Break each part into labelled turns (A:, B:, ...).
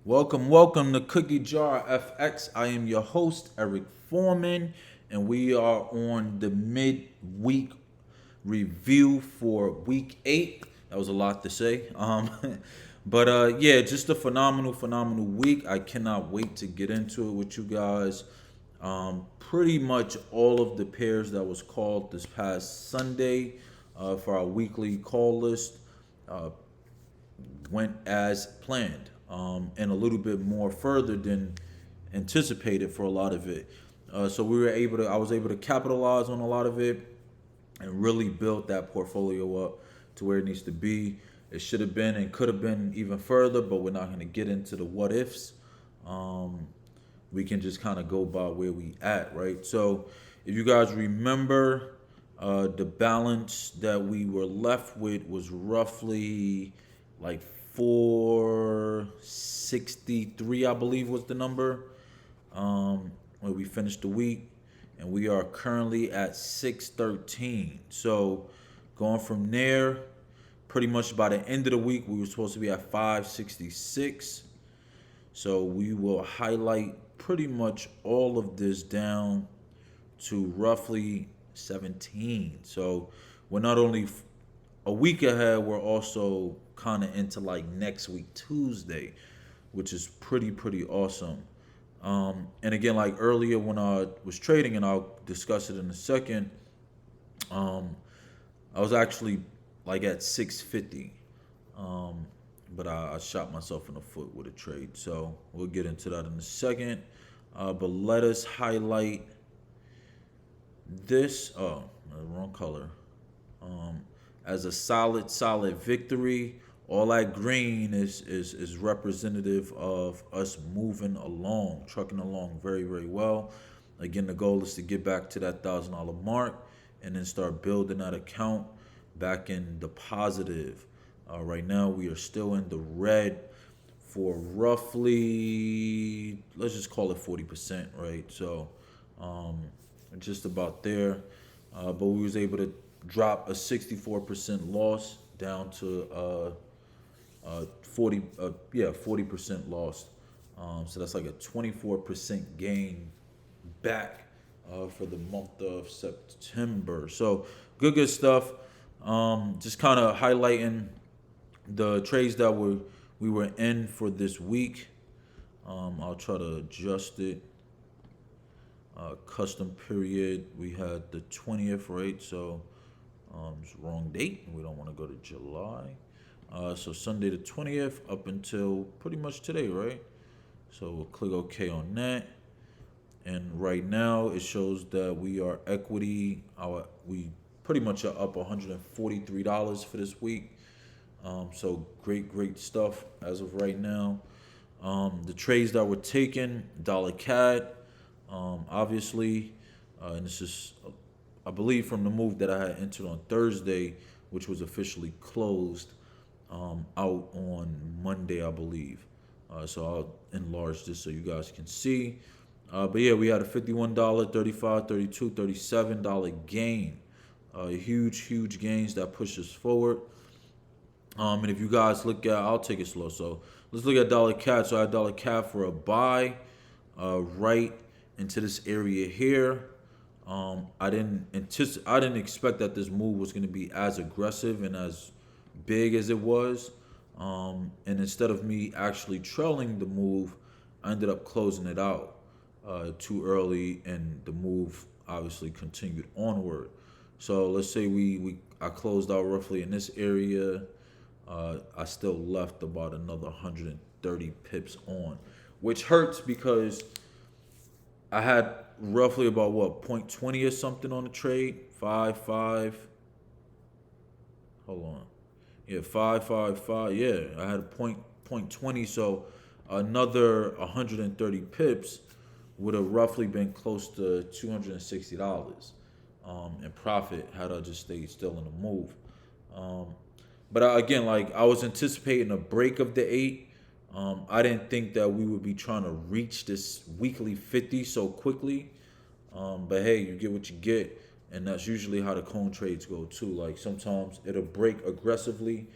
A: Welcome to Cookie Jar FX. I am your host, Eric Foreman, and we are on the mid-week review for week 8. That was a lot to say. But yeah, just a phenomenal week. I cannot wait to get into it with you guys. Pretty much all of the pairs that was called this past Sunday for our weekly call list went as planned, and a little bit more further than anticipated for a lot of it. So I was able to capitalize on a lot of it and really build that portfolio up to where it needs to be. It should have been and could have been even further, but we're not going to get into the what ifs. Um, we can just kind of go by where we at, right? So, if you guys remember, the balance that we were left with was roughly like 463, I believe was the number, when we finished the week, and we are currently at 613. So, going from there, pretty much by the end of the week, we were supposed to be at 566. So we will highlight pretty much all of this down to roughly 17. So we're not only a week ahead, we're also kind of into like next week, Tuesday, which is pretty awesome. And again, like earlier when I was trading, and I'll discuss it in a second, um, I was actually like at 650. Um, but I shot myself in the foot with a trade. So we'll get into that in a second. But let us highlight this. Oh, wrong color. Um, as a solid victory. All that green is representative of us moving along, trucking along very well. Again, the goal is to get back to that $1,000 mark and then start building that account back in the positive. Right now, we are still in the red for roughly, let's just call it 40%, right? So, um, just about there. But we was able to drop a 64% loss down to 40% loss. So that's like a 24% gain back for the month of September. So good stuff. Just kind of highlighting the trades that we were in for this week. I'll try to adjust it. Custom period. We had the 20th, right? So it's wrong date. We don't want to go to July. So Sunday the 20th up until pretty much today, right? So we'll click OK on that. And right now it shows that we are equity. We pretty much are up $143 for this week. So great stuff as of right now. The trades that were taken, dollar CAD, obviously, and this is, I believe, from the move that I had entered on Thursday, which was officially closed out on Monday, I believe. So I'll enlarge this so you guys can see. But yeah, we had a $51, $35, $32, $37 gain. Huge gains that push us forward. And if you guys look at, I'll take it slow. So let's look at dollar CAD. So I had dollar CAD for a buy, right into this area here. I didn't expect that this move was going to be as aggressive and as big as it was. And instead of me actually trailing the move, I ended up closing it out too early, and the move obviously continued onward. So let's say I closed out roughly in this area. I still left about another 130 pips on, which hurts because I had roughly about what, point 20 or something on the trade. Five. Hold on. Yeah, 5. Yeah, I had a point 20, so another 130 pips would have roughly been close to $260 in profit had I just stayed still in the move. Um, but again, like I was anticipating a break of the 8. I didn't think that we would be trying to reach this weekly 50 so quickly. But hey, you get what you get, and that's usually how the cone trades go too. Like sometimes it'll break aggressively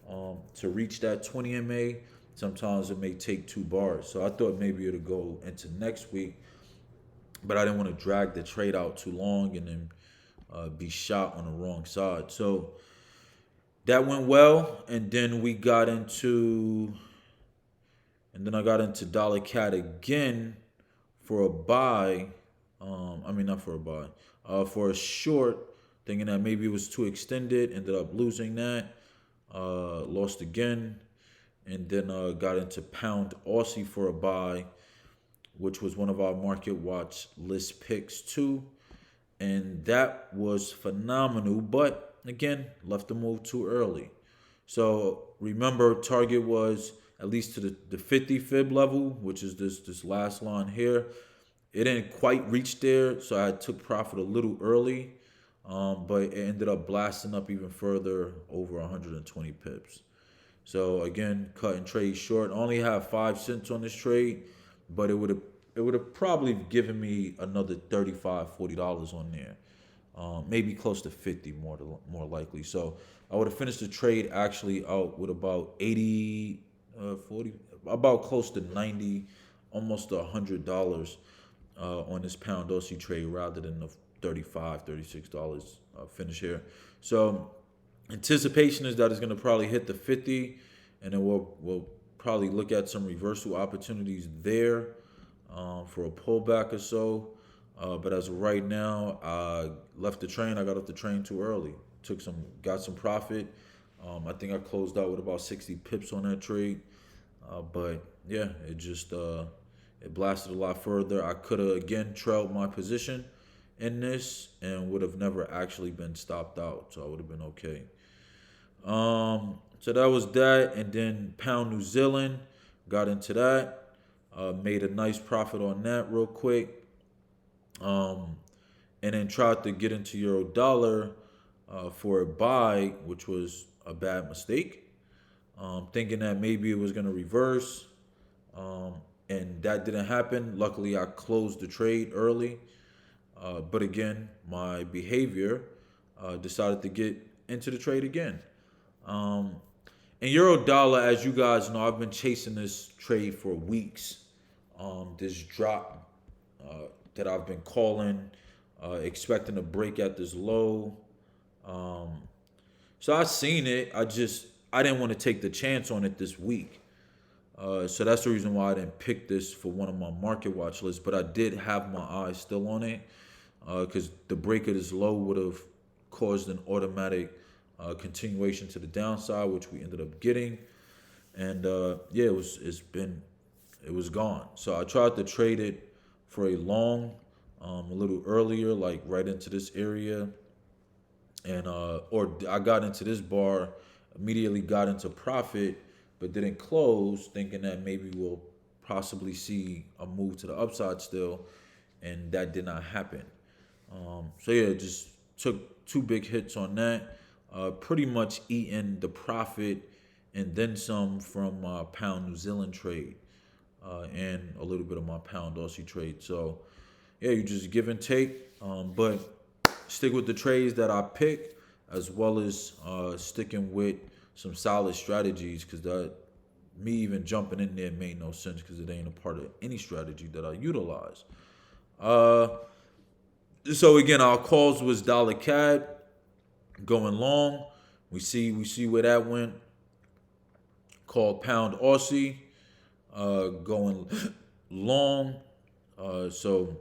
A: to reach that 20 MA, Sometimes it may take 2 bars. So I thought maybe it'll go into next week, but I didn't want to drag the trade out too long and then be shot on the wrong side. So that went well, and then I got into Dollar Cat again for a buy. I mean, not for a buy, for a short, thinking that maybe it was too extended. Ended up losing that. Lost again, and then got into Pound Aussie for a buy, which was one of our Market Watch list picks too, and that was phenomenal. But again, left the move too early. So remember, target was at least to the 50 fib level, which is this last line here. It didn't quite reach there, so I took profit a little early, but it ended up blasting up even further over 120 pips. So again, cut and trade short. I only have 5 cents on this trade, but it would have probably given me another $35-$40 on there, maybe close to 50 more likely. So I would have finished the trade actually out with about 80, 40, about close to 90, almost $100 on this Pound Aussie trade rather than the $35-$36 finish here. So anticipation is that it's going to probably hit the 50, and then we'll probably look at some reversal opportunities there for a pullback or so. But as of right now, I left the train. I got off the train too early. Got some profit. I think I closed out with about 60 pips on that trade. But yeah, it blasted a lot further. I could have again trailed my position in this and would have never actually been stopped out. So I would have been okay. So that was that, and then Pound New Zealand, got into that. Made a nice profit on that real quick. And then tried to get into Euro Dollar for a buy, which was a bad mistake. Thinking that maybe it was going to reverse, and that didn't happen. Luckily, I closed the trade early. But again, my behavior decided to get into the trade again. And Euro Dollar, as you guys know, I've been chasing this trade for weeks. This drop that I've been calling, expecting to break at this low. So I seen it. I didn't want to take the chance on it this week. So that's the reason why I didn't pick this for one of my market watch lists. But I did have my eyes still on it because the break of this low would have caused an automatic continuation to the downside, which we ended up getting. And yeah, it was gone. So I tried to trade it for a long, a little earlier, like right into this area, and or I got into this bar, immediately got into profit, but didn't close, thinking that maybe we'll possibly see a move to the upside still, and that did not happen. So yeah, just took 2 big hits on that. Pretty much eating the profit and then some from my Pound New Zealand trade, and a little bit of my Pound Aussie trade. So yeah, you just give and take, but stick with the trades that I pick, as well as sticking with some solid strategies, because that me even jumping in there made no sense because it ain't a part of any strategy that I utilize. So again, our calls was Dollar CAD going long. We see where that went. Called Pound Aussie going long. So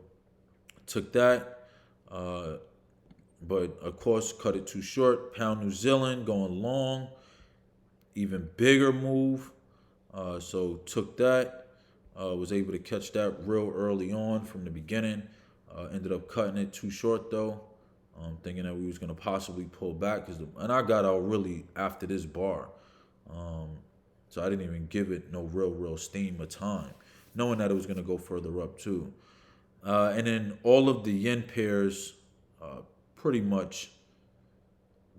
A: took that. But of course cut it too short. Pound New Zealand going long. Even bigger move. So took that. Was able to catch that real early on from the beginning. Ended up cutting it too short though. Thinking that we was gonna possibly pull back, and I got out really after this bar, so I didn't even give it no real steam or time, knowing that it was gonna go further up too. And then all of the yen pairs, pretty much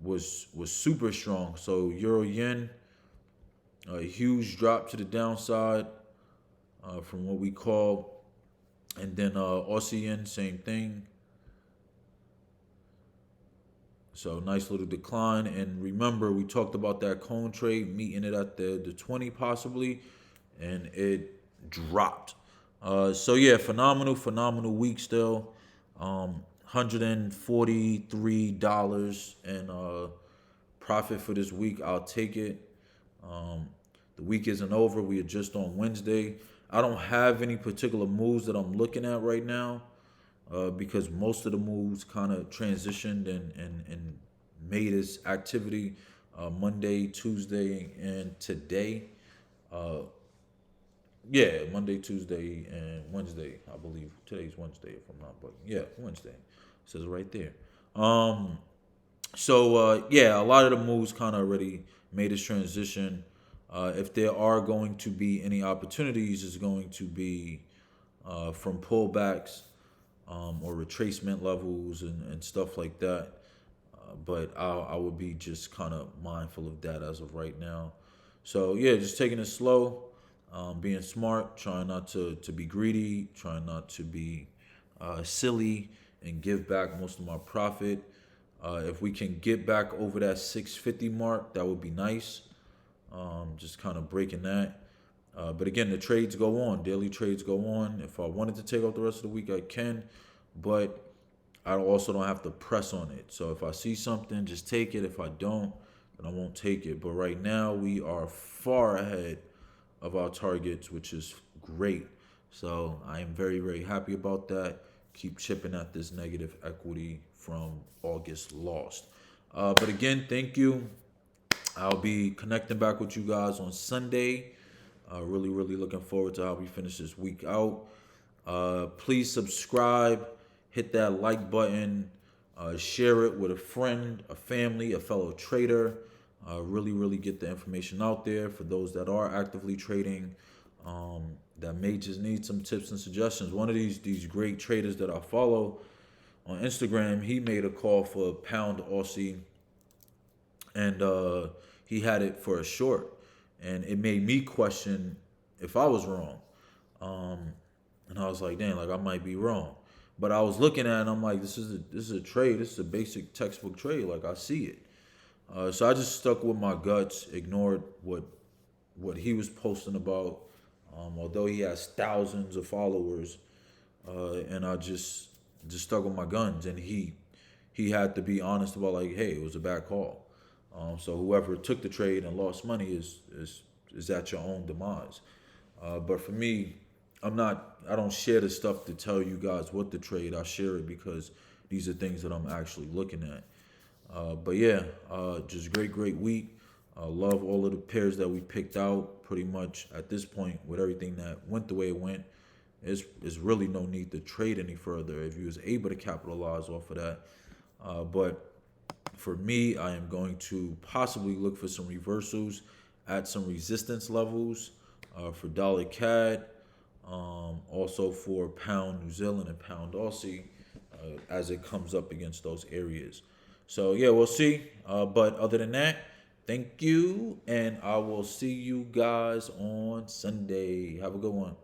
A: was super strong. So Euro yen, a huge drop to the downside from what we call, and then Aussie yen, same thing. So nice little decline. And remember, we talked about that cone trade, meeting it at the 20 possibly. and it dropped. So yeah, phenomenal week still. $143 and profit for this week. I'll take it. Um, the week isn't over. We are just on Wednesday. I don't have any particular moves that I'm looking at right now because most of the moves kind of transitioned and made its activity Monday, Tuesday, and today. Uh, yeah, Monday, Tuesday, and Wednesday. I believe today's Wednesday, if I'm not bugging. Yeah, Wednesday. It says right there. Um, so yeah, a lot of the moves kind of already made its transition. If there are going to be any opportunities, it's going to be from pullbacks or retracement levels and stuff like that. But I would be just kind of mindful of that as of right now. So yeah, just taking it slow, being smart, trying not to be greedy, trying not to be silly, and give back most of my profit. If we can get back over that 650 mark, that would be nice. Just kind of breaking that. But again, the trades go on. Daily trades go on. If I wanted to take off the rest of the week, I can. But I also don't have to press on it. So if I see something, just take it. If I don't, then I won't take it. But right now, we are far ahead of our targets, which is great. So I am very, very happy about that. Keep chipping at this negative equity from August lost. But again, thank you. I'll be connecting back with you guys on Sunday. Really, really looking forward to how we finish this week out. Please subscribe, hit that like button, share it with a friend, a family, a fellow trader. Really, really get the information out there for those that are actively trading. That may just need some tips and suggestions. One of these great traders that I follow on Instagram, he made a call for pound Aussie, and he had it for a short, and it made me question if I was wrong. Um, and I was like, damn, like I might be wrong. But I was looking at it and I'm like, this is a trade. This is a basic textbook trade. Like I see it. So I just stuck with my guts, ignored what he was posting about. Although he has thousands of followers, and I just stuck with my guns. And he had to be honest about like, hey, it was a bad call. So whoever took the trade and lost money is at your own demise. But for me, I don't share the stuff to tell you guys what to trade. I share it because these are things that I'm actually looking at. But yeah, just great week. Love all of the pairs that we picked out. Pretty much at this point, with everything that went the way it went, there's really no need to trade any further if you was able to capitalize off of that. But for me, I am going to possibly look for some reversals at some resistance levels for dollar CAD, also for pound New Zealand and pound Aussie as it comes up against those areas. So yeah, we'll see. But other than that, thank you, and I will see you guys on Sunday. Have a good one.